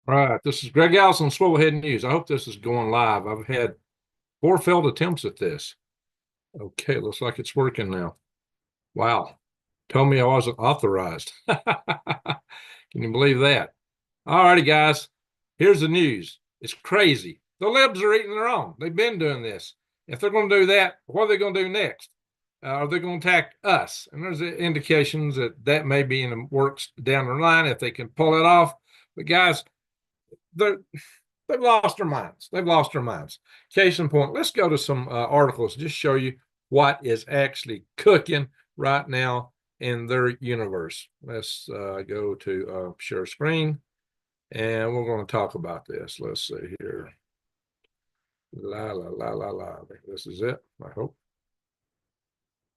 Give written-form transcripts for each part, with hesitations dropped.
All right, this is Greg Allison, Swivel News. I hope this is going live. I've had 4 failed attempts at this. Okay, looks like it's working now. Wow. Told me I wasn't authorized. Can you believe that? All righty, guys. Here's the news. It's crazy. The Libs are eating their own. They've been doing this. If they're going to do that, what are they going to do next? Are they going to attack us? And there's indications that that may be in the works down the line if they can pull it off. But guys, they've lost their minds. They've lost their minds. Case in point, let's go to some articles, just show you what is actually cooking right now in their universe. Let's go to share screen, and we're going to talk about this. Let's see here. La, la, la, la, la. I think this is it, I hope.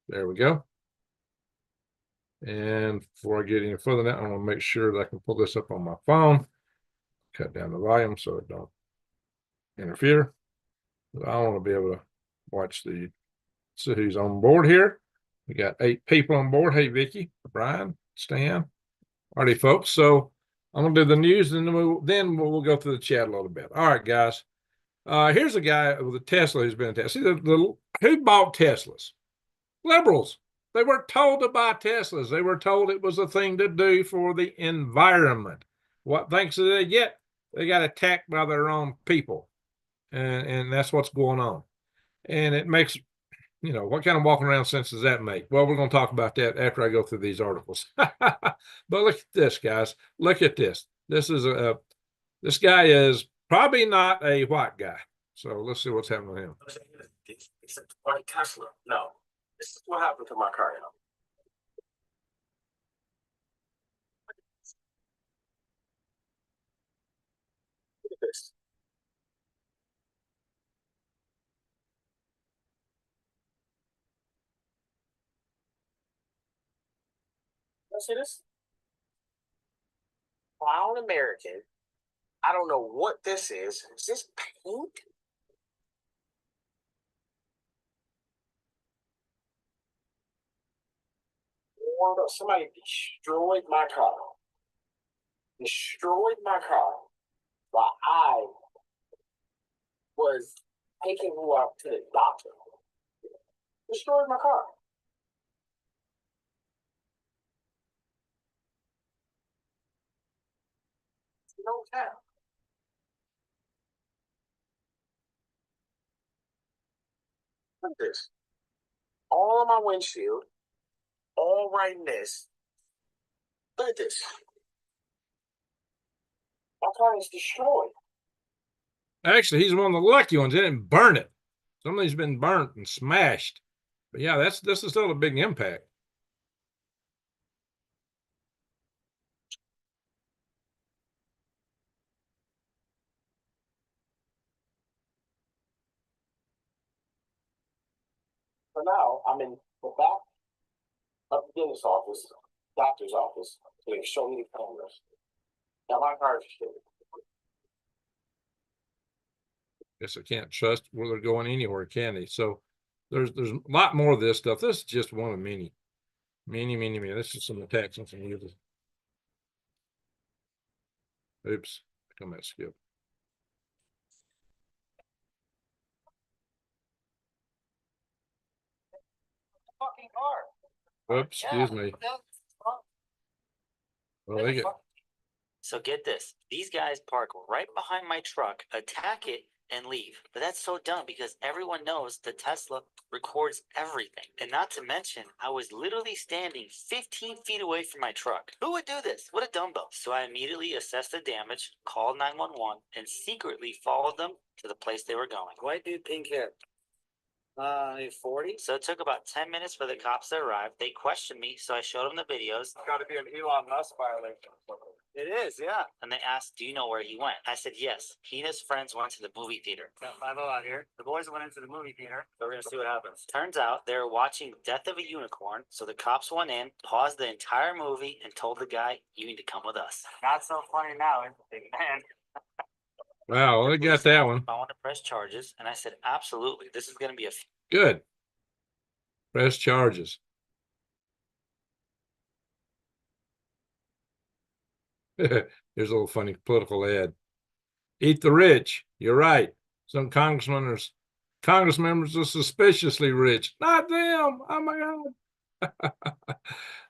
There we go. And before I get any further than that, I want to make sure that I can pull this up on my phone. Cut down the volume so it don't interfere. I want to be able to watch see who's on board here. We got 8 people on board. Hey, Vicky, Brian, Stan. Alrighty, folks. So I'm going to do the news, and then we'll go through the chat a little bit. All right, guys. Here's a guy with a Tesla who's been a Tesla. See, who bought Teslas? Liberals. They were told to buy Teslas. They were told it was a thing to do for the environment. What thanks do they get? They got attacked by their own people. And that's what's going on. And it makes, what kind of walking around sense does that make? Well, we're going to talk about that after I go through these articles. But look at this, guys. Look at this. This guy is probably not a white guy. So let's see what's happening with him. Except white Tesla. No, this is what happened to my car now. Look at this. You see this? Brown American. I don't know what this is. Is this paint? Somebody destroyed my car. Destroyed my car while I was taking her out to the doctor. Destroyed my car. No cap. Look at this. All on my windshield. All right in this. Look at this. My car is destroyed. Actually, he's one of the lucky ones. They didn't burn it. Some of these been burnt and smashed. But yeah, this is still a big impact. For now, I'm in the back of the dentist's office, doctor's office, so they show me the cameras. Now my car is destroyed. Guess I can't trust where they're going anywhere, can they? So there's a lot more of this stuff. This is just one of many. This is some attacks on some users. Oops, I come that skip. Fucking car. Oops, excuse me. Well, they get. So get this, these guys park right behind my truck, attack it, and leave. But that's so dumb because everyone knows the Tesla records everything. And not to mention, I was literally standing 15 feet away from my truck. Who would do this? What a dumbo. So I immediately assessed the damage, called 911, and secretly followed them to the place they were going. White dude, pink hair. 40. So it took about 10 minutes for the cops to arrive. They questioned me, so I showed them the videos. It's got to be an Elon Musk violation. It is, yeah. And they asked, do you know where he went? I said, yes. He and his friends went to the movie theater. Got 5 out here. The boys went into the movie theater, so we're going to see what happens. Turns out they were watching Death of a Unicorn, so the cops went in, paused the entire movie, and told the guy, you need to come with us. Not so funny now, is it, man? Wow, they got that one. I want to press charges, and I said, absolutely. This is going to be a... Good. Press charges. Here's a little funny political ad. Eat the rich. You're right. Some Congress members are suspiciously rich. Not them. Oh my God.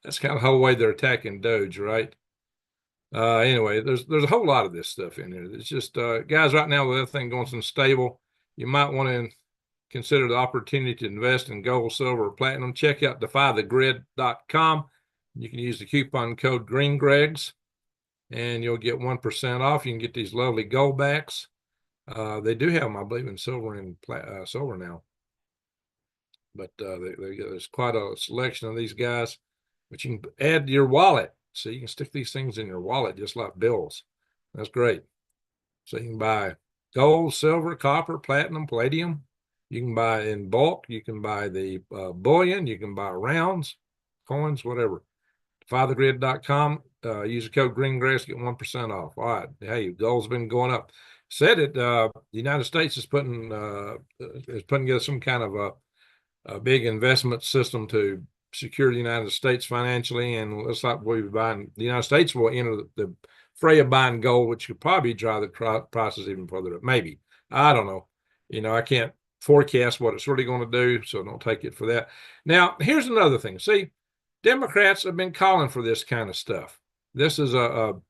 That's kind of the whole way they're attacking Doge, right? Anyway, there's a whole lot of this stuff in here. It's just guys, right now with everything going so stable, you might want to consider the opportunity to invest in gold, silver, or platinum. Check out defythegrid.com. You can use the coupon code GreenGregs and you'll get 1% off. You can get these lovely gold backs. They do have them, I believe, in silver and silver now. But there's quite a selection of these guys, but you can add to your wallet. So you can stick these things in your wallet just like bills. That's great. So you can buy gold, silver, copper, platinum, palladium. You can buy in bulk. You can buy the bullion. You can buy rounds, coins, whatever. Defythegrid.com. Use the code GreenGregs, get 1% off. All right. Hey, gold's been going up. Said it. The United States is putting together some kind of a big investment system to secure the United States financially, and it looks like the United States will enter the fray of buying gold, which could probably drive the prices even further up. Maybe. I don't know. I can't forecast what it's really going to do, so don't take it for that. Now, here's another thing. See, Democrats have been calling for this kind of stuff. This is a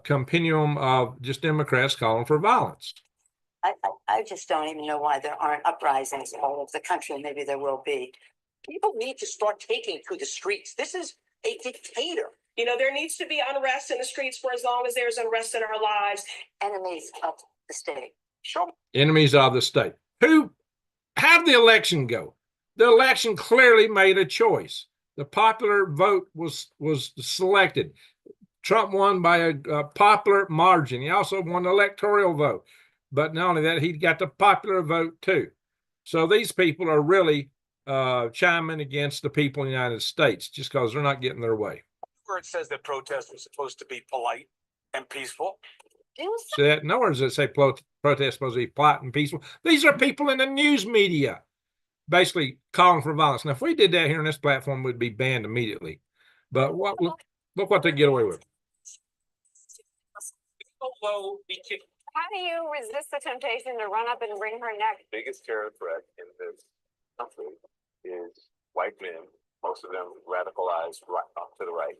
compendium of just Democrats calling for violence. I just don't even know why there aren't uprisings all over the country. Maybe there will be. People need to start taking to the streets. This is a dictator. There needs to be unrest in the streets for as long as there's unrest in our lives. Enemies of the state. Sure. Enemies of the state. How did the election go? The election clearly made a choice. The popular vote was selected. Trump won by a popular margin. He also won the electoral vote. But not only that, he got the popular vote too. So these people are really chiming against the people in the United States just because they're not getting their way. Where it says that protests were supposed to be polite and peaceful. See that? Nowhere does it say protests supposed to be polite and peaceful. These are people in the news media basically calling for violence. Now, if we did that here on this platform, we'd be banned immediately. But look what they get away with. How do you resist the temptation to run up and wring her neck? The biggest terror threat in this country is white men, most of them radicalized right up to the right.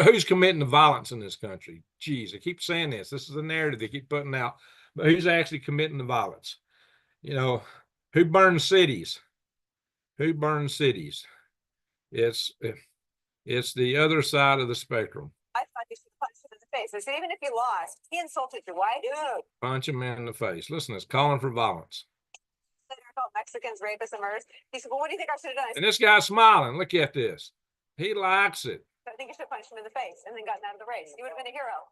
Who's committing the violence in this country? Geez, I keep saying this. This is the narrative they keep putting out. But who's actually committing the violence? Who burns cities? Who burns cities? It's the other side of the spectrum. I thought you should punch him in the face. I said, even if you lost, he insulted your wife. Yeah. Punch him in the face. Listen, it's calling for violence. Mexicans, rapists, and murderers. He said, well, what do you think I should have done? And this guy's smiling. Look at this. He likes it. I think you should punch him in the face and then gotten out of the race. You would have been a hero.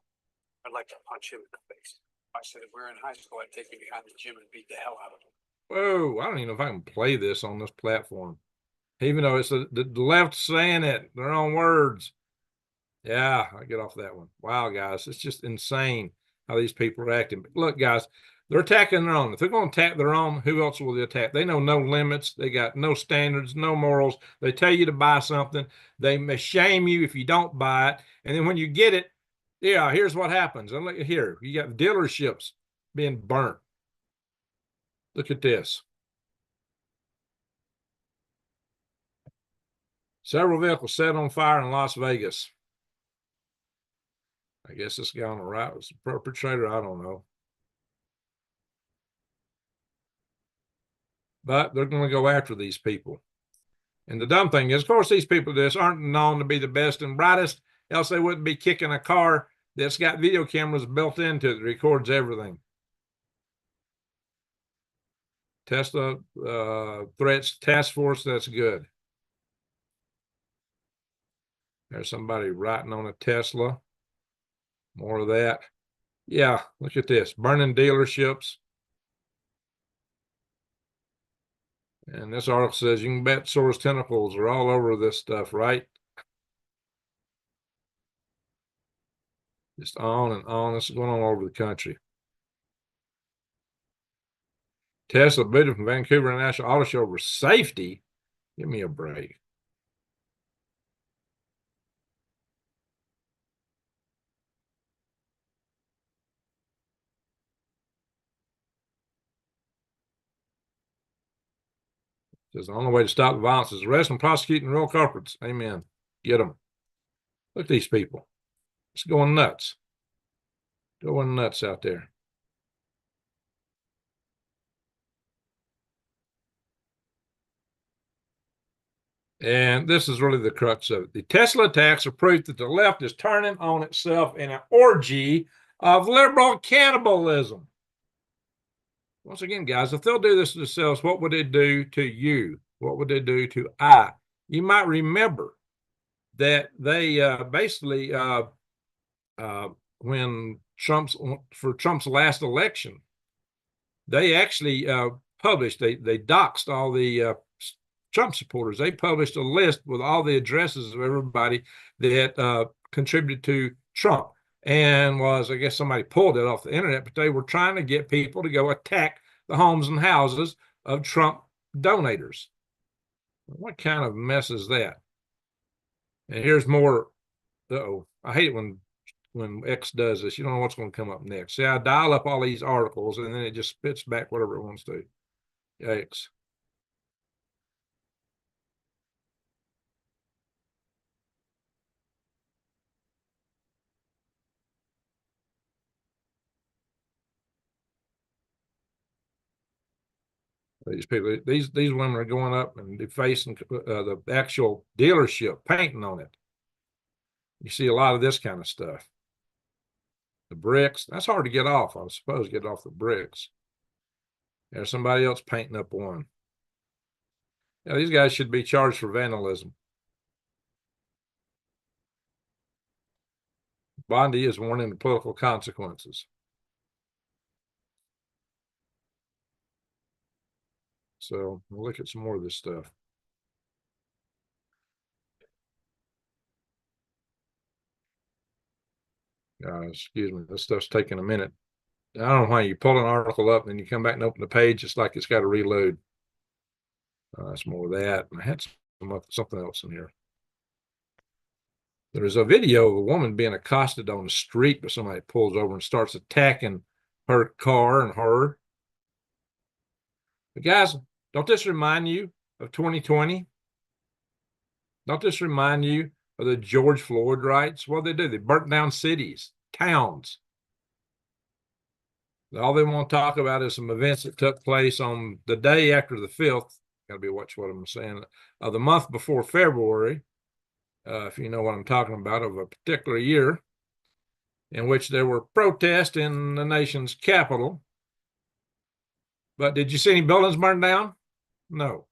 I'd like to punch him in the face. I said, if we were in high school, I'd take him behind the gym and beat the hell out of him. Whoa, I don't even know if I can play this on this platform. Even though it's the left saying it, their own words. Yeah, I get off that one. Wow, guys, it's just insane how these people are acting. But look, guys, they're attacking their own. If they're going to attack their own, who else will they attack? They know no limits. They got no standards, no morals. They tell you to buy something. They may shame you if you don't buy it. And then when you get it, yeah, here's what happens. And look here, you got dealerships being burnt. Look at this. Several vehicles set on fire in Las Vegas. I guess this guy on the right was the perpetrator. I don't know. But they're going to go after these people. And the dumb thing is, of course, these people just aren't known to be the best and brightest, else they wouldn't be kicking a car that's got video cameras built into it that records everything. Tesla threats task force, that's good. There's somebody writing on a Tesla. More of that. Yeah, look at this. Burning dealerships. And this article says you can bet Soros tentacles are all over this stuff, right? Just on and on. This is going on all over the country. Tesla booted from Vancouver International Auto Show for safety. Give me a break. Says the only way to stop the violence is arresting and prosecuting real culprits. Amen. Get them. Look at these people. It's going nuts. Going nuts out there. And this is really the crux of it. The Tesla attacks are proof that the left is turning on itself in an orgy of liberal cannibalism. Once again, guys, if they'll do this to themselves, what would they do to you? What would they do to I? You might remember that they basically, when for Trump's last election, they actually published, they doxed all the Trump supporters. They published a list with all the addresses of everybody that contributed to Trump, and I guess somebody pulled it off the internet, but they were trying to get people to go attack the homes and houses of Trump donators. What kind of mess is that? And here's more. I hate it when X does this. You don't know what's going to come up next. See, I dial up all these articles and then it just spits back whatever it wants to. Yikes. These people, these women are going up and defacing the actual dealership, painting on it. You see a lot of this kind of stuff. The bricks, that's hard to get off, I suppose, get off the bricks. There's somebody else painting up one. Yeah, these guys should be charged for vandalism. Bondi is warning of political consequences. So we'll look at some more of this stuff. Excuse me, this stuff's taking a minute. I don't know why you pull an article up and then you come back and open the page, it's like it's got to reload. That's more of that. I had something else in here. There's a video of a woman being accosted on the street, but somebody pulls over and starts attacking her car and her. But guys, don't this remind you of 2020? Don't this remind you of the George Floyd riots? What did they do? They burnt down cities, towns. All they want to talk about is some events that took place on the day after the 5th. Got to be watch what I'm saying. Of the month before February, if you know what I'm talking about, of a particular year, in which there were protests in the nation's capital. But did you see any buildings burned down? No.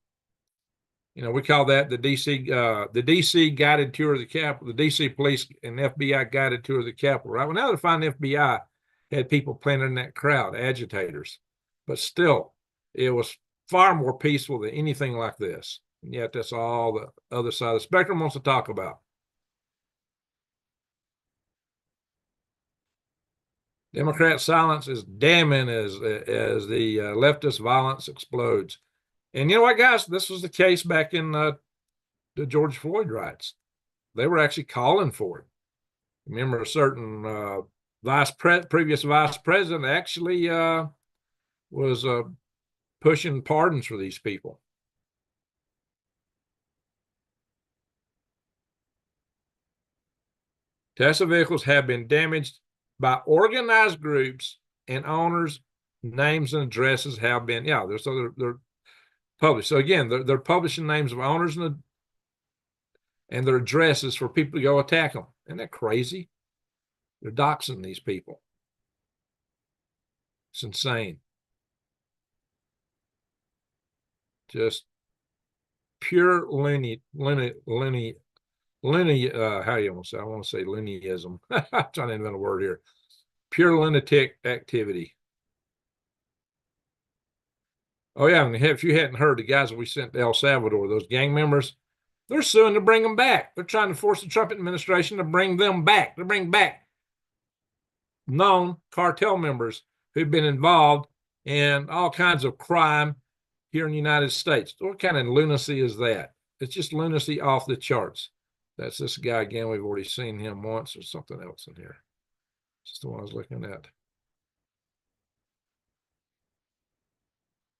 You know, we call that the DC guided tour of the Capitol, the DC police and FBI guided tour of the Capitol, right? Well, now they're finding the FBI had people planted in that crowd, agitators. But still, it was far more peaceful than anything like this. And yet that's all the other side of the spectrum wants to talk about. Democrat silence is damning as the leftist violence explodes. And you know what, guys? This was the case back in the George Floyd riots. They were actually calling for it. Remember, a certain previous vice president actually was pushing pardons for these people. Tesla vehicles have been damaged by organized groups, and owners' names and addresses have been, they're published. So again, they're publishing names of owners and their addresses for people to go attack them. Isn't that crazy? They're doxing these people. It's insane. Just pure how you want to say? I want to say lunatism. I'm trying to invent a word here. Pure lunatic activity. Oh yeah, and if you hadn't heard, the guys that we sent to El Salvador, those gang members, they're suing to bring them back. They're trying to force the Trump administration to bring them back. To bring back known cartel members who've been involved in all kinds of crime here in the United States. What kind of lunacy is that? It's just lunacy off the charts. That's this guy again. We've already seen him once, or something else in here. Just the one I was looking at.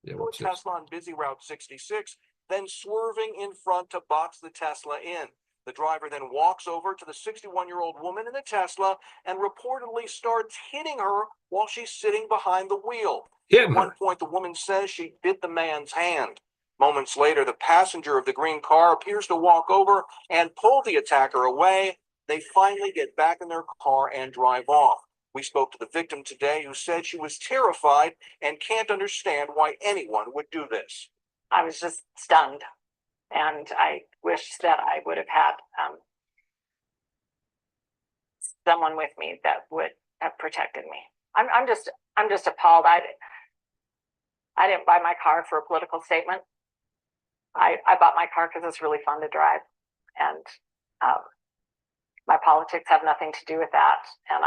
Yeah, Tesla on busy Route 66 then swerving in front to box the Tesla in. The driver then walks over to the 61-year-old woman in the Tesla and reportedly starts hitting her while she's sitting behind the wheel. At one point, the woman says she bit the man's hand. Moments later, the passenger of the green car appears to walk over and pull the attacker away. They finally get back in their car and drive off. We spoke to the victim today, who said she was terrified and can't understand why anyone would do this. I was just stunned, and I wish that I would have had someone with me that would have protected me. I'm just appalled. I didn't buy my car for a political statement. I bought my car because it's really fun to drive, and my politics have nothing to do with that. And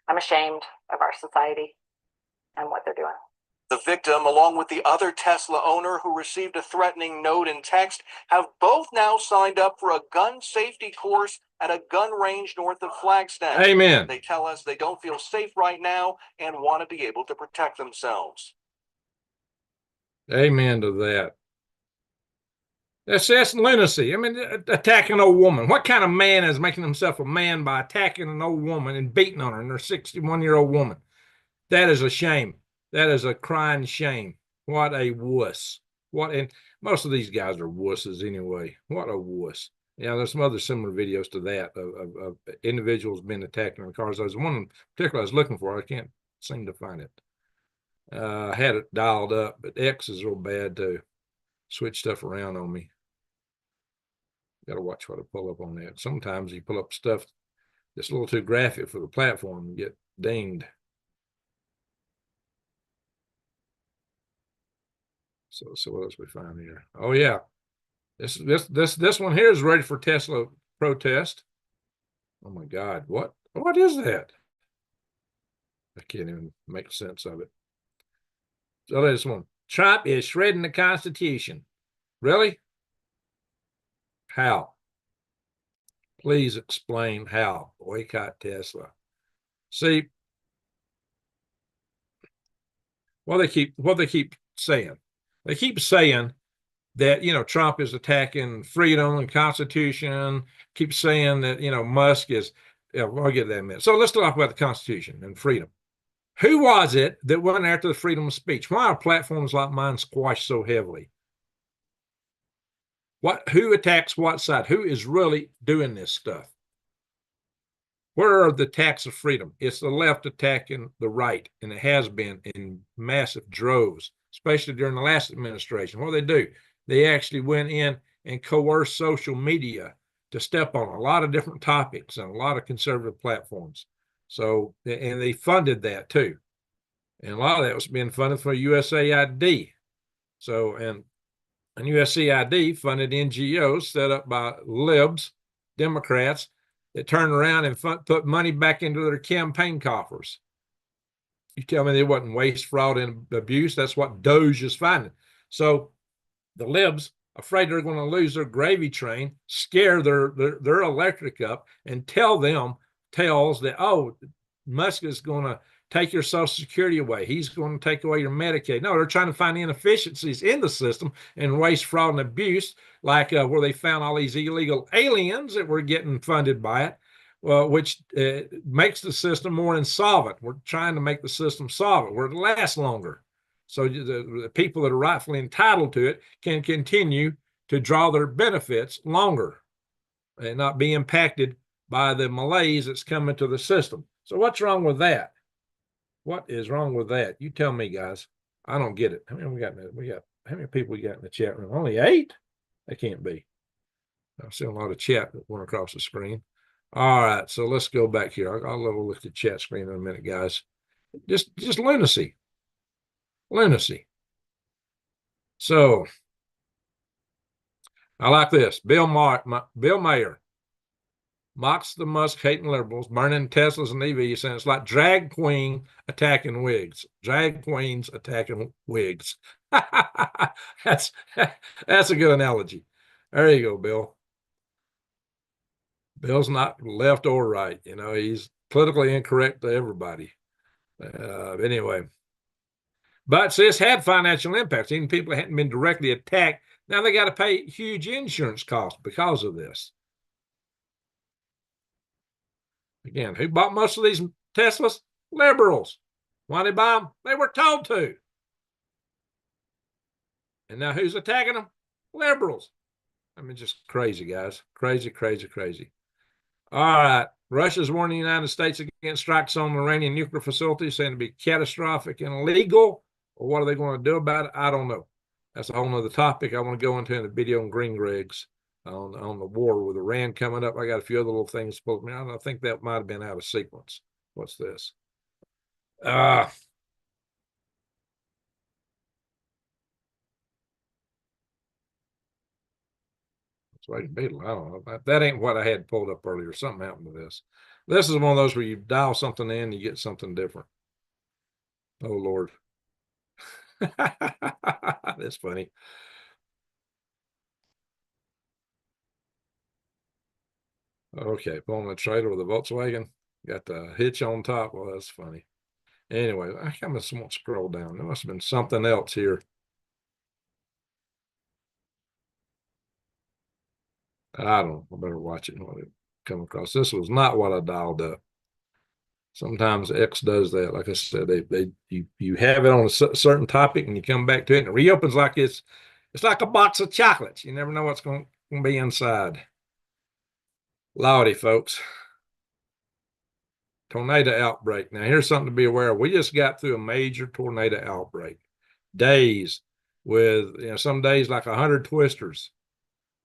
I'm ashamed of our society and what they're doing. The victim, along with the other Tesla owner who received a threatening note and text, have both now signed up for a gun safety course at a gun range north of Flagstaff. Amen. They tell us they don't feel safe right now and want to be able to protect themselves. Amen to that. That's lunacy. I mean, attacking an old woman. What kind of man is making himself a man by attacking an old woman and beating on her, and her 61-year-old woman? That is a shame. That is a crying shame. What a wuss. And most of these guys are wusses anyway. What a wuss. Yeah, there's some other similar videos to that of individuals being attacked in cars. There's one in particular I was looking for. I can't seem to find it. I had it dialed up, but X is real bad to switch stuff around on me. Got to watch what I pull up on that. Sometimes you pull up stuff that's a little too graphic for the platform and get dinged. So what else we find here? Oh yeah, this one here is ready for Tesla protest. Oh my God, what is that? I can't even make sense of it. So this one, Trump is shredding the Constitution. Really? How? Please explain how. Boycott Tesla. See, what they keep saying. They keep saying that, Trump is attacking freedom and Constitution. Keep saying that, Musk is, I'll get that in a minute. So let's talk about the Constitution and freedom. Who was it that went after the freedom of speech? Why are platforms like mine squashed so heavily? Who attacks what side? Who is really doing this stuff? Where are the attacks of freedom? It's the left attacking the right, and it has been in massive droves, especially during the last administration. What do? They actually went in and coerced social media to step on a lot of different topics and a lot of conservative platforms. So, and they funded that too. And a lot of that was being funded for USAID. So, and USAID funded NGOs set up by Libs, Democrats, that turned around and put money back into their campaign coffers. You tell me there wasn't waste, fraud, and abuse? That's what DOGE is finding. So the Libs, afraid they're going to lose their gravy train, scare their electric up and tell them tales that, oh, Musk is going to take your Social Security away. He's going to take away your Medicaid. No, they're trying to find inefficiencies in the system and waste, fraud, and abuse, like where they found all these illegal aliens that were getting funded by it, which makes the system more insolvent. We're trying to make the system solvent where it lasts longer. So the people that are rightfully entitled to it can continue to draw their benefits longer and not be impacted by the malaise that's coming to the system. So what's wrong with that? What is wrong with that? You tell me, guys. I don't get it. How many how many people we got in the chat room? Only 8? That can't be. I've seen a lot of chat that went across the screen. All right, so let's go back here. I'll level look at the chat screen in a minute, guys. Just lunacy. Lunacy. So I like this. Bill Mayer mocks the Musk hating liberals, burning Teslas and EVs, saying it's like drag queen attacking wigs. Drag queens attacking wigs. That's a good analogy. There you go, Bill. Bill's not left or right. He's politically incorrect to everybody. Anyway, But see, it's had financial impacts. Even people that hadn't been directly attacked, now they got to pay huge insurance costs because of this. Again, who bought most of these Teslas? Liberals. Why did they buy them? They were told to. And now who's attacking them? Liberals. I mean, just crazy, guys. Crazy, crazy, crazy. All right. Russia's warning the United States against strikes on Iranian nuclear facilities, saying to be catastrophic and illegal. Or what are they going to do about it? I don't know. That's a whole nother topic I want to go into in the video on Green Grigs on the war with Iran coming up. I got a few other little things. I think that might have been out of sequence. What's this? That's Raging Beetle. I don't know. That ain't what I had pulled up earlier. Something happened to this. This is one of those where you dial something in, you get something different. Oh, Lord. That's funny. Okay, pulling the trailer with a Volkswagen. Got the hitch on top. Well, that's funny. Anyway, I kind of won't scroll down. There must have been something else here. I don't know. I better watch it when it come across. This was not what I dialed up. Sometimes X does that. Like I said, you have it on a certain topic and you come back to it and it reopens like it's like a box of chocolates. You never know what's going to be inside. Lordy, folks. Tornado outbreak. Now, here's something to be aware of. We just got through a major tornado outbreak. Days with, some days like 100 twisters.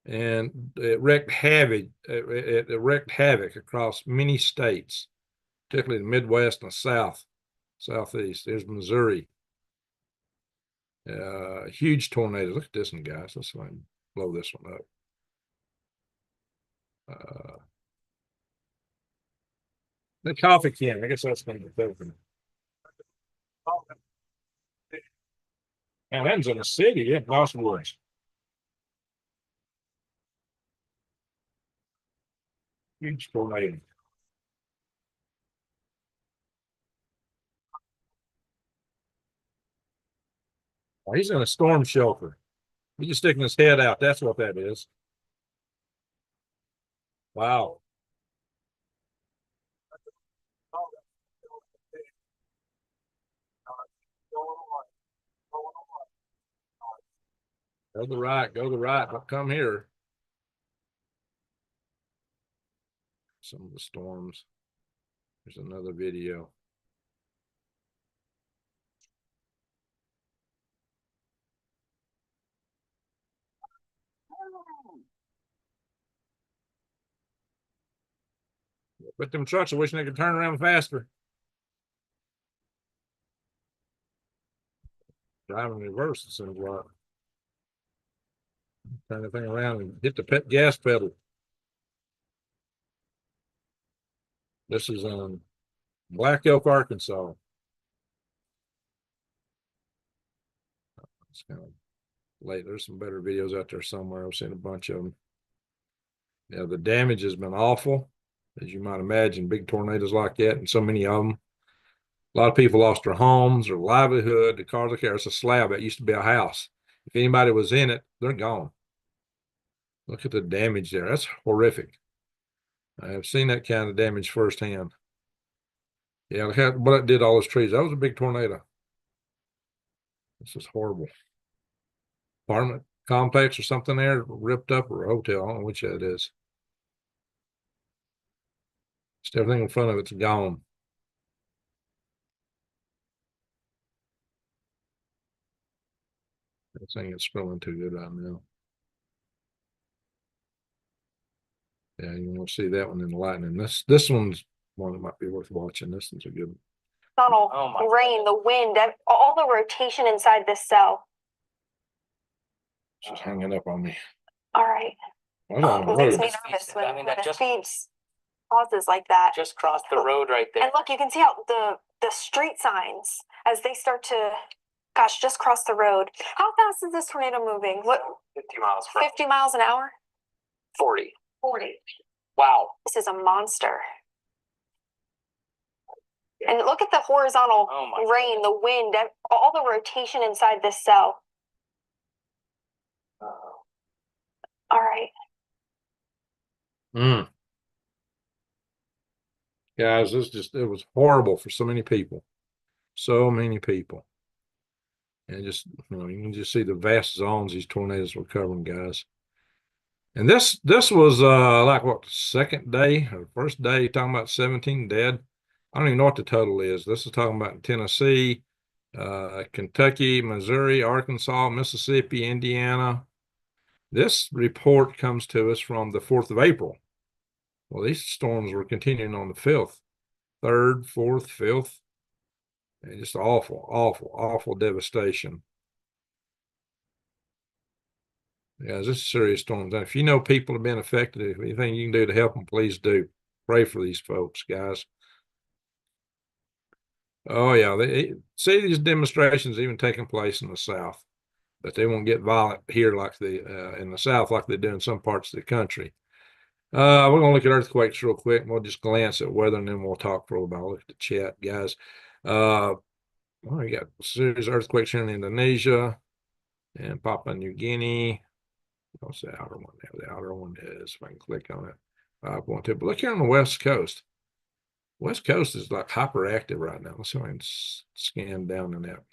And it wreaked havoc. It wreaked havoc across many states, particularly the Midwest and the Southeast. There's Missouri. Huge tornadoes. Look at this one, guys. Let's blow this one up. The coffee can. I guess that's going to be open. And that's in the city, yeah, Lost Woods. Huge tornado. Oh, he's in a storm shelter. He's just sticking his head out. That's what that is. Wow. Go to the right, but come here. Some of the storms. There's another video. But them trucks are wishing they could turn around faster. Driving reverse, it seems like. Turn the thing around and hit the gas pedal. This is on Black Elk, Arkansas. It's kind of late. There's some better videos out there somewhere. I've seen a bunch of them. Yeah, the damage has been awful, as you might imagine. Big tornadoes like that, and so many of them. A lot of people lost their homes, their livelihood, the cars, the car. It's a slab. It used to be a house. If anybody was in it, they're gone. Look at the damage there. That's horrific. I have seen that kind of damage firsthand. Yeah, look at what it did to all those trees. That was a big tornado. This is horrible. Apartment complex or something there ripped up, or a hotel. I don't know which that is. Just everything in front of it's gone. This thing is scrolling too good right now. Yeah, you want to see that one in the lightning. This one's one that might be worth watching. This one's a good one. Tunnel, Oh rain, the wind, all the rotation inside this cell. She's hanging up on me. All right. I'm on the It makes road. me nervous I mean, when that it just- feeds pauses like that. Just crossed the road right there. And look, you can see how the street signs as they start to, gosh, just cross the road. How fast is this tornado moving? What, 50 miles per 50 miles an hour? 40. 40. Wow. This is a monster. And look at the horizontal Oh my rain, the wind, all the rotation inside this cell. All right. Guys, it was horrible for so many people. So many people. And just, you can just see the vast zones these tornadoes were covering, guys. And this was like what, second day or first day, talking about 17 dead. I don't even know what the total is. This is talking about Tennessee, Kentucky, Missouri, Arkansas, Mississippi, Indiana. This report comes to us from the 4th of April. Well, these storms were continuing on the 5th, 3rd, 4th, 5th. And just awful, awful, awful devastation. Yeah, this is serious storms. And if you know people have been affected, if anything you can do to help them, please do. Pray for these folks, guys. Oh, yeah. They see these demonstrations even taking place in the South, but they won't get violent here like in the South like they do in some parts of the country. We're going to look at earthquakes real quick. And we'll just glance at weather, and then we'll talk for a little bit. I'll look at the chat, guys. Well, we got serious earthquakes here in Indonesia and Papua New Guinea. What's the outer one there? The outer one is, if I can click on it, 5.2. But look here on the West Coast. West Coast is like hyperactive right now. Let's see if I can scan down in that.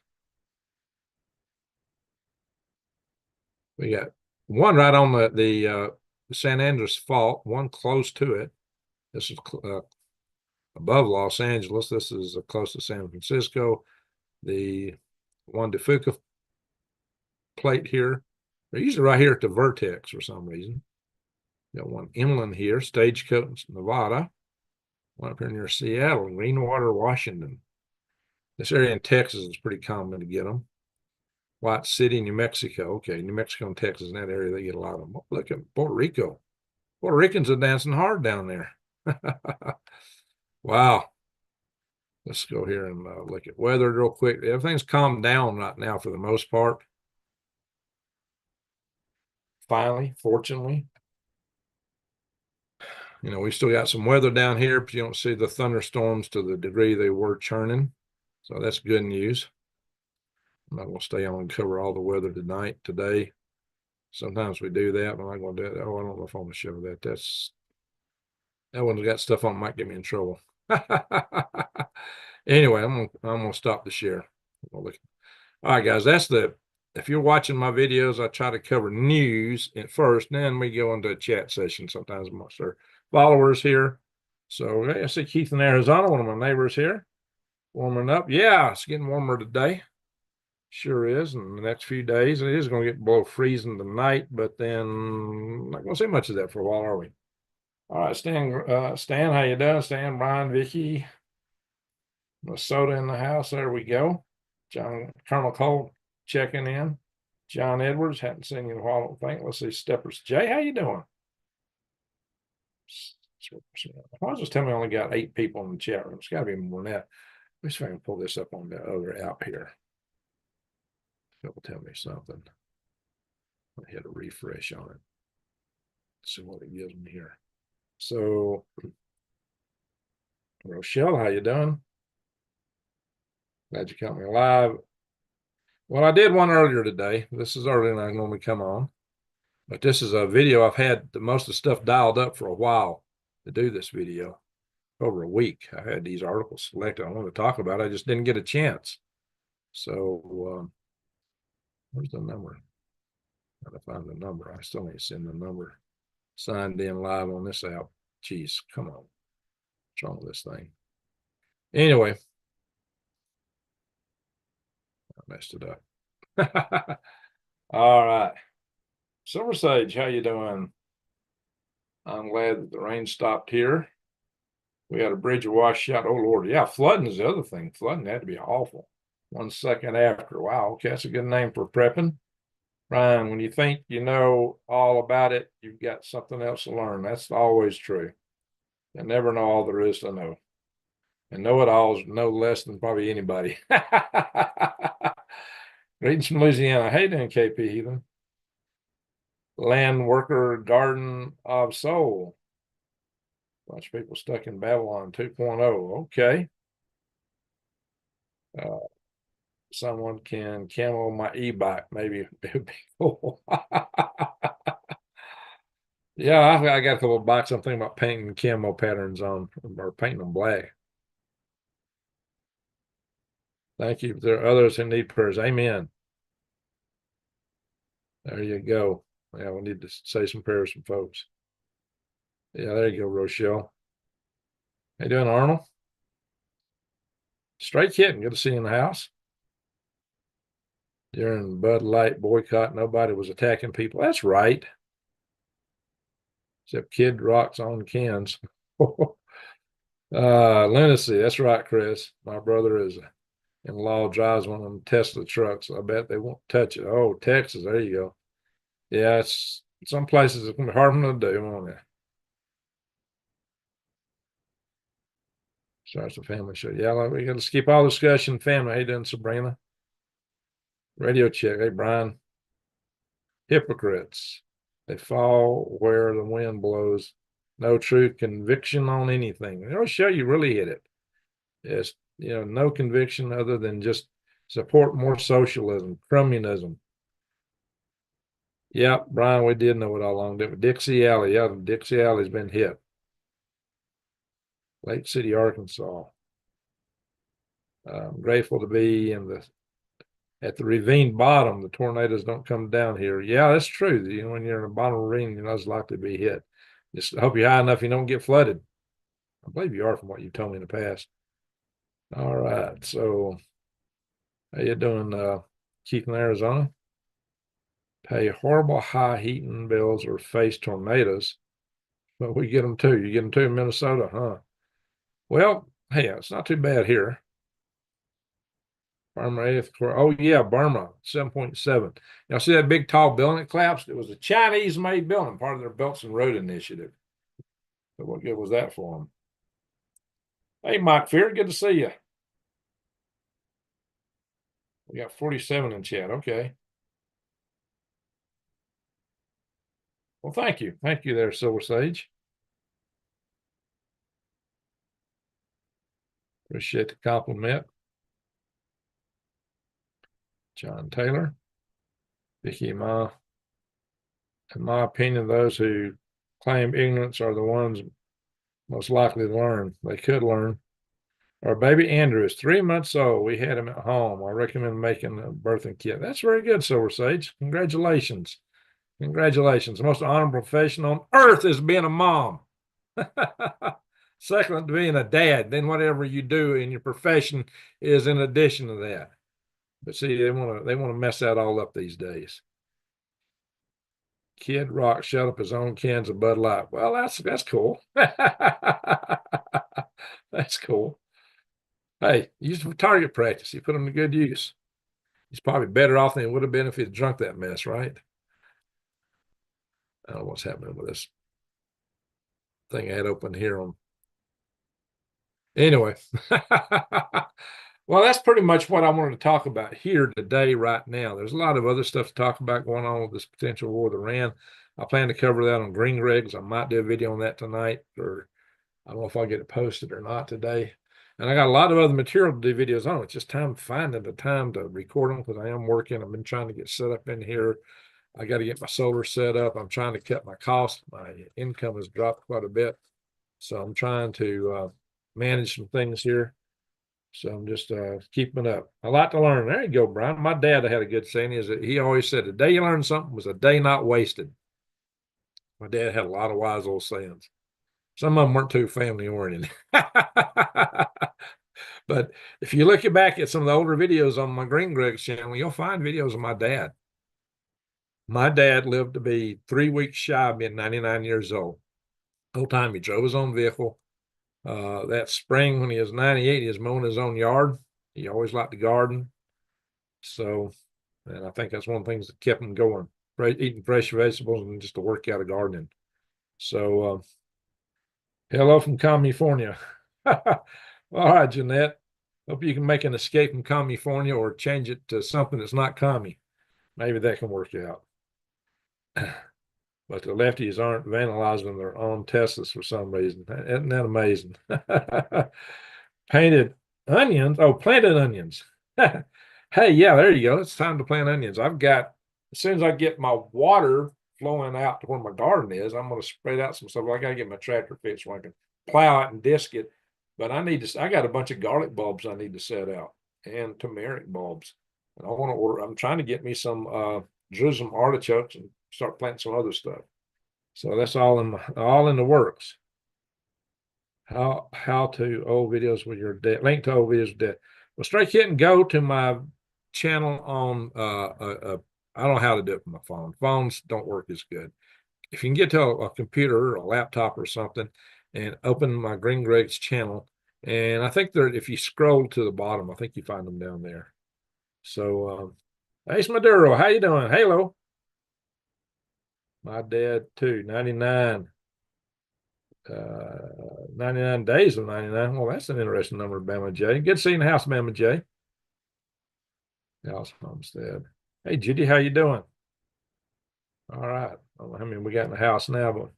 We got one right on the San Andreas Fault, one close to it. This is above Los Angeles. This is close to San Francisco. The one to Fuca plate here. They're usually right here at the vertex for some reason. Got one inland here, Stagecoach, Nevada. One up here near Seattle, Greenwater, Washington. This area in Texas is pretty common to get them. White City, New Mexico. Okay, New Mexico and Texas, in that area, they get a lot of them. Look at Puerto Rico. Puerto Ricans are dancing hard down there. Wow. Let's go here and look at weather real quick. Everything's calmed down right now for the most part. Finally, fortunately. We still got some weather down here, but you don't see the thunderstorms to the degree they were churning. So that's good news. I'm not going to stay on and cover all the weather today. Sometimes we do that, but I'm not going to do that. Oh, I don't know if I'm going to show that. That one's got stuff on that might get me in trouble. Anyway, I'm going to stop the share. All right, guys, if you're watching my videos, I try to cover news at first, then we go into a chat session sometimes amongst our followers here. So I see Keith in Arizona, one of my neighbors here, warming up. Yeah, it's getting warmer today. Sure is. In the next few days, it is going to get below freezing tonight, but then not going to see much of that for a while, are we? All right, Stan, how you doing? Stan, Brian, Vicky, Minnesota in the house. There we go. John, Colonel Cole checking in. John Edwards, hadn't seen you in a while, I don't think. Let's see, Steppers. Jay, how you doing? Why just tell me I only got 8 people in the chat room? It's got to be more than that. Let me see if I can pull this up on the other app here. It'll tell me something. I hit a refresh on it. See what it gives me here. So, Rochelle, how you doing? Glad you caught me live. Well, I did one earlier today. This is earlier than I normally come on. But this is a video I've had most of the stuff dialed up for a while to do this video. Over a week. I had these articles selected I wanted to talk about. I just didn't get a chance. So, where's the number? Gotta find the number. I still need to send the number. Signed in live on this app. Jeez, come on. What's wrong with this thing? Anyway, I messed it up. All right. Silver Sage, how you doing? I'm glad that the rain stopped here. We had a bridge washout. Oh, Lord. Yeah, flooding is the other thing. Flooding had to be awful. 1 second after. Wow. Okay, that's a good name for prepping. Ryan, when you think you know all about it, you've got something else to learn. That's always true. You never know all there is to know. And know-it-alls know less than probably anybody. Greetings from Louisiana. How you doing, KP Heathen? Land Worker Garden of Soul. Bunch of people stuck in Babylon 2.0. Okay. Someone can camo my e-bike, maybe it would be cool. Yeah, I got a couple of bikes I'm thinking about painting camo patterns on, or painting them black. Thank you. There are others who need prayers. Amen. There you go. Yeah, we need to say some prayers from folks. Yeah, there you go, Rochelle. How you doing, Arnold? Straight kitten, good to see you in the house. During Bud Light boycott, nobody was attacking people. That's right. Except Kid Rock's on cans. Lunacy. That's right, Chris. My brother is in-law drives one of them Tesla trucks. I bet they won't touch it. Oh, Texas. There you go. Yeah, it's some places it's gonna be hard for them to do, won't it? Starts a family show. Yeah, like, we gotta skip all discussion. Family. How you doing, Sabrina? Radio check. Hey, Brian. Hypocrites. They fall where the wind blows. No true conviction on anything. It'll show you really hit it. It's, no conviction other than just support more socialism, communism. Yeah, Brian, we did know it all along. Dixie Alley. Yeah, Dixie Alley's been hit. Lake City, Arkansas. I'm grateful to be at the ravine bottom. The tornadoes don't come down here. Yeah, that's true. When you're in the bottom of a ravine, you're not as likely to be hit. Just hope you're high enough you don't get flooded. I believe you are from what you told me in the past. All right. So how you doing, Keith in Arizona? Pay horrible high heating bills or face tornadoes. But we get them too. You get them too in Minnesota, huh? Well, hey, it's not too bad here. Burma 8th Corps. Oh, yeah, Burma, 7.7. Y'all see that big tall building that collapsed? It was a Chinese-made building, part of their Belts and Road Initiative. But what good was that for them? Hey, Mike Fear, good to see you. We got 47 in chat. Okay. Well, thank you. Thank you there, Silver Sage. Appreciate the compliment. John Taylor. Vicky, in my opinion, those who claim ignorance are the ones most likely to learn. They could learn. Our baby Andrew is 3 months old. We had him at home. I recommend making a birthing kit. That's very good, Silver Sage. Congratulations. Congratulations. The most honorable profession on earth is being a mom. Second to being a dad. Then whatever you do in your profession is in addition to that. But see, they want to mess that all up these days. Kid Rock shut up his own cans of Bud Light. Well, that's cool. That's cool. Hey, use for target practice. You put them to good use. He's probably better off than he would have been if he'd drunk that mess, right? I don't know what's happening with this thing I had open here on. Anyway. Well, that's pretty much what I wanted to talk about here today, right now. There's a lot of other stuff to talk about going on with this potential war with Iran. I plan to cover that on Green Regs. I might do a video on that tonight, or I don't know if I'll get it posted or not today. And I got a lot of other material to do videos on. It's just finding the time to record them because I am working. I've been trying to get set up in here. I got to get my solar set up. I'm trying to cut my costs. My income has dropped quite a bit. So I'm trying to manage some things here. So I'm just keeping up. I like to learn. There you go, Brian. My dad had a good saying. He always said, "The day you learn something was a day not wasted." My dad had a lot of wise old sayings. Some of them weren't too family oriented. But if you look back at some of the older videos on my Green Greg's channel, you'll find videos of my dad. My dad lived to be 3 weeks shy of being 99 years old. Whole time he drove his own vehicle. That spring when he was 98, he was mowing his own yard. He always liked to garden. So, and I think that's one of the things that kept him going, eating fresh vegetables and just to work out of gardening. So, hello from California. All right, Jeanette. Hope you can make an escape from California or change it to something that's not commie. Maybe that can work out. But the lefties aren't vandalizing their own Teslas for some reason. Isn't that amazing? Painted onions. Oh, planted onions. Hey, yeah, there you go. It's time to plant onions. I've got, as soon as I get my water flowing out to where my garden is, I'm going to spread out some stuff. I got to get my tractor fixed where I can plow it and disc it. But I got a bunch of garlic bulbs I need to set out and turmeric bulbs. And I want to order, I'm trying to get me some Jerusalem artichokes and start planting some other stuff. So that's all in the works. How to old videos with your debt. Link to old videos with debt. Well, Stray Kitten, go to my channel on I don't know how to do it from my phone. Phones don't work as good. If you can get to a computer or a laptop or something and open my Green Greg's channel, and I think if you scroll to the bottom, I think you find them down there. So Ace Maduro, how you doing? Halo. My dad too, 99. 99 days of 99. Well, that's an interesting number, Bama J. Good seeing the house, Bama J. House Homestead. Hey, Judy, how you doing? All right. I don't know how many we got in the house now, but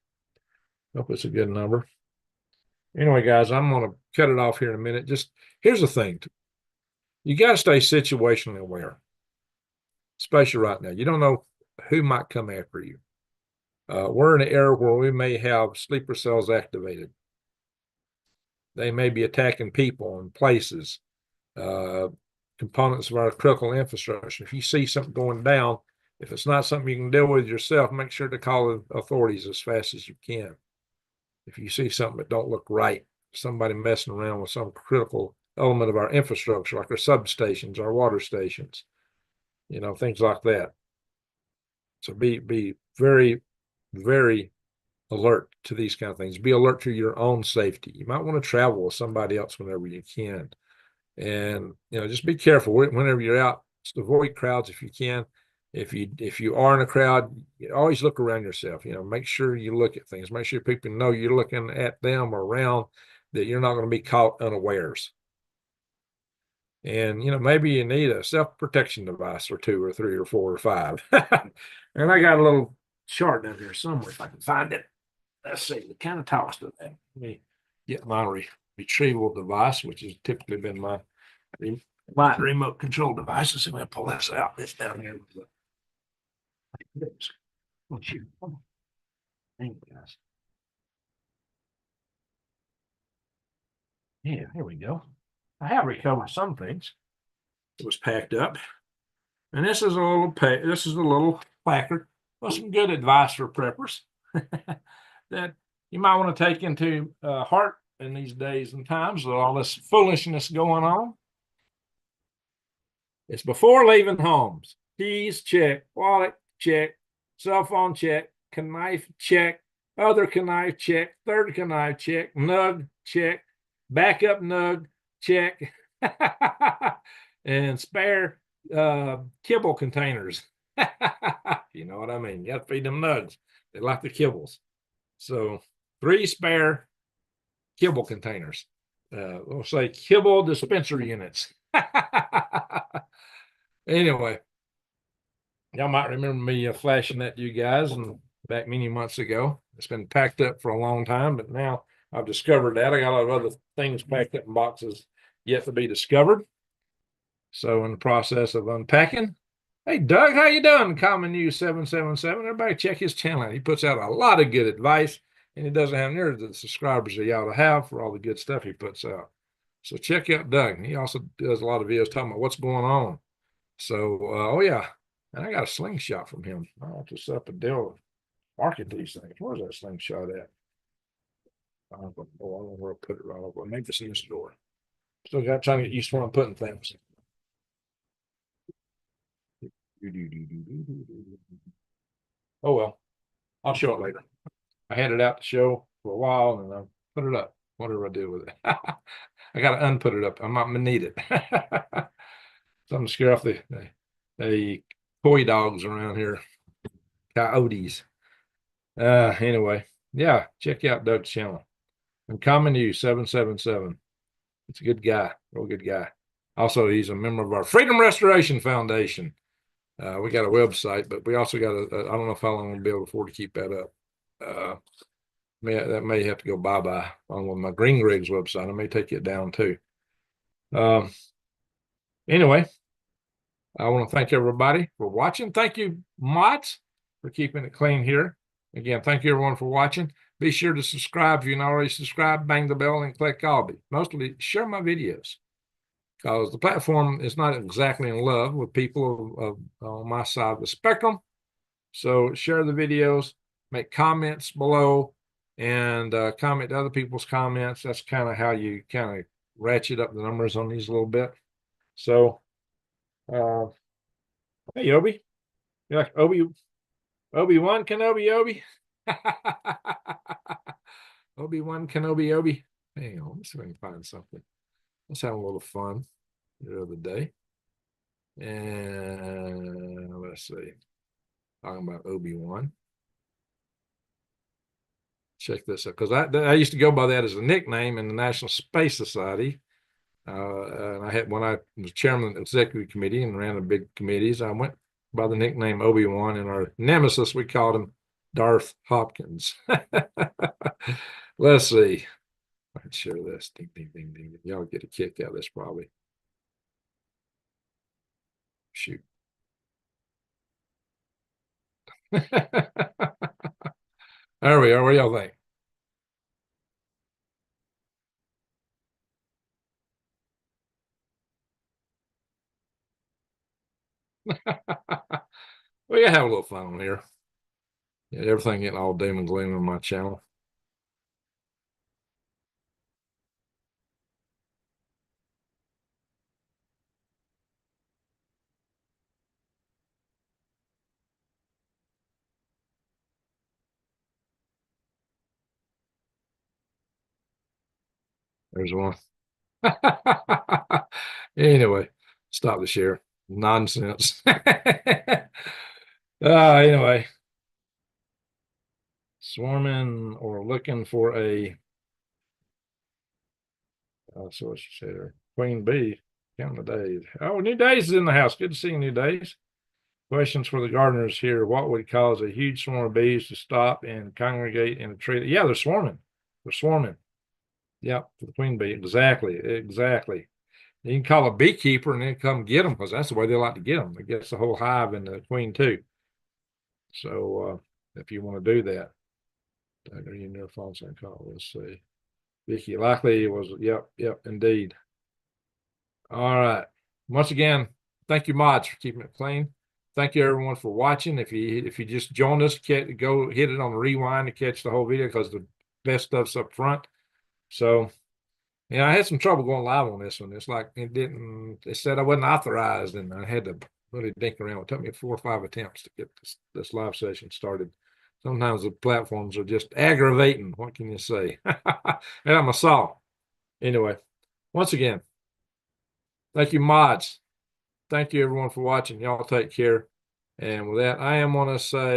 hope it's a good number. Anyway, guys, I'm going to cut it off here in a minute. Just here's the thing. You got to stay situationally aware, especially right now. You don't know who might come after you. We're in an era where we may have sleeper cells activated. They may be attacking people and places, components of our critical infrastructure. If you see something going down, if it's not something you can deal with yourself, make sure to call the authorities as fast as you can. If you see something that don't look right, somebody messing around with some critical element of our infrastructure, like our substations, our water stations, things like that. So be very, very alert to these kind of things. Be alert to your own safety. You might want to travel with somebody else whenever you can. And, just be careful whenever you're out. Just avoid crowds if you can. If you are in a crowd, you always look around yourself. Make sure you look at things. Make sure people know you're looking at them or around, that you're not going to be caught unawares. And, maybe you need a self-protection device or 2 or 3 or 4 or 5. And I got a little chart down here somewhere if I can find it. Let's see. It kind of talks to that. Let me get my retrieval device, which has typically been my remote control device. Let's see if I can pull this out. It's down here. Oh, shoot. Thank you, guys. Yeah, here we go. I have recovered some things. It was packed up. And this is a little placard with some good advice for preppers that you might want to take into heart in these days and times with all this foolishness going on. It's before leaving homes. Keys, check. Wallet, check. Cell phone, check. Knife, check. Other knife, check. Third knife, check. Nug, check. Backup nug, check. And spare kibble containers. You know what I mean? You got to feed them nugs. They like the kibbles. So 3 spare kibble containers. We'll say kibble dispenser units. Anyway, y'all might remember me flashing that to you guys back many months ago. It's been packed up for a long time, but now I've discovered that. I got a lot of other things packed up in boxes yet to be discovered. So in the process of unpacking. Hey, Doug, how you doing? Common News 777. Everybody check his channel out. He puts out a lot of good advice, and he doesn't have near the subscribers that you ought to have for all the good stuff he puts out. So check out Doug. He also does a lot of videos talking about what's going on. So, oh yeah, and I got a slingshot from him. I'll have to set up a deal with market these things. Where's that slingshot at? I don't know where I'll put it right over. Maybe it's in this door. Still got trying to get used to where I'm putting things. Oh well, I'll show it later. I had it out to show for a while and I'll put it up. Whatever I do with it. I gotta unput it up. I might need it. Something to scare off the toy dogs around here. Coyotes. Anyway, yeah, check out Doug's channel. Uncommon News 777. It's a good guy, real good guy. Also, he's a member of our Freedom Restoration Foundation. We got a website, but we also got I don't know how long we'll be able to afford to keep that up. That may have to go bye-bye on my Green Rigs website. I may take it down too. Anyway, I want to thank everybody for watching. Thank you, mods, for keeping it clean here. Again, thank you everyone for watching. Be sure to subscribe if you're not already subscribed. Bang the bell and click all. Mostly share my videos, because the platform is not exactly in love with people on my side of the spectrum. So share the videos, make comments below, and comment to other people's comments. That's kind of how you kind of ratchet up the numbers on these a little bit. So, hey, Obi. You like Obi-Wan Kenobi, Obi? Obi-Wan Kenobi, Obi. Hang on, let's see if I can find something. Let's have a little fun the other day. And let's see. Talking about Obi-Wan. Check this out, because I used to go by that as a nickname in the National Space Society. And when I was chairman of the executive committee and ran the big committees, I went by the nickname Obi-Wan, and our nemesis, we called him Darth Hopkins. Let's see. I can share this. Ding, ding, ding, ding. Y'all get a kick out of this probably. Shoot. There we are. What do y'all think? We gotta have a little fun on here. Yeah, everything getting all doom and gloom on my channel. There's one. Anyway, stop the share. Nonsense. Anyway, swarming or looking for a so what she said there. Queen Bee. Count the days. Oh, New Days is in the house. Good to see you, New Days. Questions for the gardeners here. What would cause a huge swarm of bees to stop and congregate in a tree? Yeah, they're swarming. They're swarming. Yep, for the queen bee. Exactly. Exactly. You can call a beekeeper and then come get them, because that's the way they like to get them. It gets the whole hive and the queen too. So if you want to do that, are you near phone call? Let's see. Vicky, likely it was. Yep, indeed. All right. Once again, thank you, mods, for keeping it clean. Thank you, everyone, for watching. If you just joined us, go hit it on rewind to catch the whole video, because the best stuff's up front. So, I had some trouble going live on this one. It's like it said I wasn't authorized, and I had to really dink around. It took me 4 or 5 attempts to get this live session started. Sometimes the platforms are just aggravating. What can you say? And I'm a saw. Anyway, once again, thank you, mods. Thank you, everyone, for watching. Y'all take care. And with that, I am going to say,